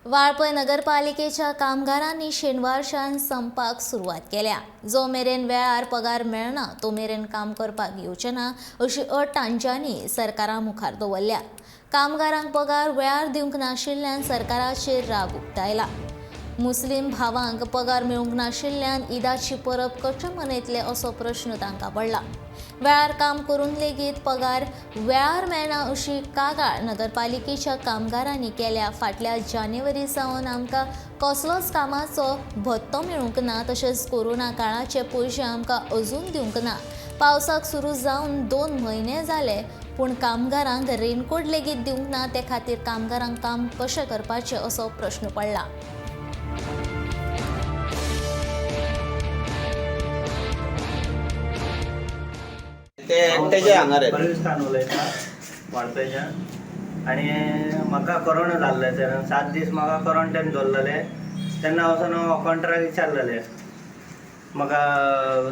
वाळपय नगरपालिकेच्या कामगारांनी शेनवारच्यान संपाक सुरवात केल्या। जो मेरेन वेळार पगार मेळना तो मेरेन काम करपाक येवचे ना अशी अट तांच्यांनी सरकारा मुखार दवरल्या। कामगारांक पगार वेळार दिवंक नाशिल्ल्यान सरकाराचेर राग उक्तायला। मुस्लिम भावांक पगार मेळूंक नाशिल्ल्यान ईदाची परब कशे मनयतले असो प्रश्न तांकां पडला। वेळार काम करून लेगीत पगार वेळार मेळना अशी कागाळ नगरपालिकेच्या कामगारांनी केल्या। फाटल्या जानेवारी सावन आमकां कसलोच कामाचो भत्तो मेळूंक ना, तशेंच कोरोना काळाचे पयशे आमकां अजून दिवंक ना। पावसाक सुरू जावन 2 म्हयने जाले पूण कामगारांक रेनकोट लेगीत दिवंक ना, ते खातीर कामगारांक काम कशें करपाचें असो प्रश्न पडला। ते एकट्याचे हांगार आहेत। बलुचिस्तान उलयता वाळपयच्या आनी म्हाका कोरोना जाल्ले तेन्ना 7 दीस म्हाका क्वॉरंटायन दवरलेले। तेन्ना वचून हांव कॉन्ट्रॅक्ट विचारलेले म्हाका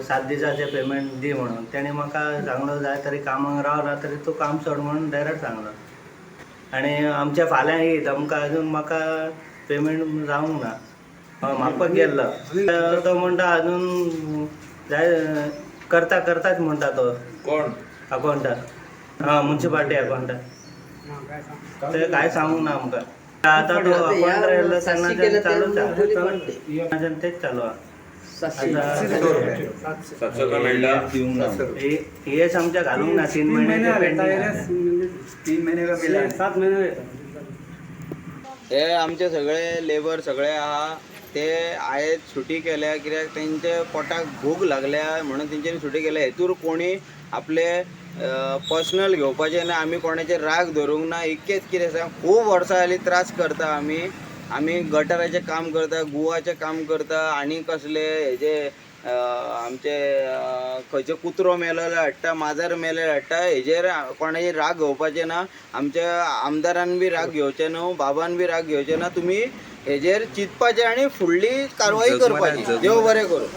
7 दिसाचे पेमेंट दी म्हणून। तेणी म्हाका सांगलो जाय तरी कामाक रावला तरी तूं काम सोड म्हणून डायरेक्ट सांगलो। आनी आमचे फाल्यां ईद आमकां अजून म्हाका पेमेंट जावंक ना। म्हापक गेल्लो तो म्हणटा अजून जाय करताच म्हणटा तो। कोण? अकाउंटंट म्युन्सिपालिटी अकाउंटंट ते काय सांगूंक ना आमकां। आतां तो अकाउंट येयल्लो तेन्ना चालूच आसा, तेच चालू आसा। हेच आमच्या घालूंक ना 3 महिने 7 महिने हे आमचे सगळे लेबर सगळे आहा ते आयज सुटी केल्या कित्याक तेंचे पोटाक भूक लागल्या म्हणून तेंच्यांनी सुटी केल्या। हेतूर कोणी आपले पर्सनल घेवपाचे ना, आमी कोणाचेर राग धरूंक ना। इतकेंच कितें सांग, खूब वर्सां जालीं त्रास करता आमी गटराचें काम करता, गुवाचें काम करता आनी कसले हेजे आमचे खंयचे कुत्रो मेलेले हाडटा, माजर मेलेले हाडटा, हेजेर कोणाचेर राग घेवपाचे ना। आमच्या आमदारान बी राग घेवचे न्हू, बाबान बी राग घेवचे ना। तुमी हेजेर चिंतपाचें आनी फुडली कारवाई करपाची। देव बरें करूं।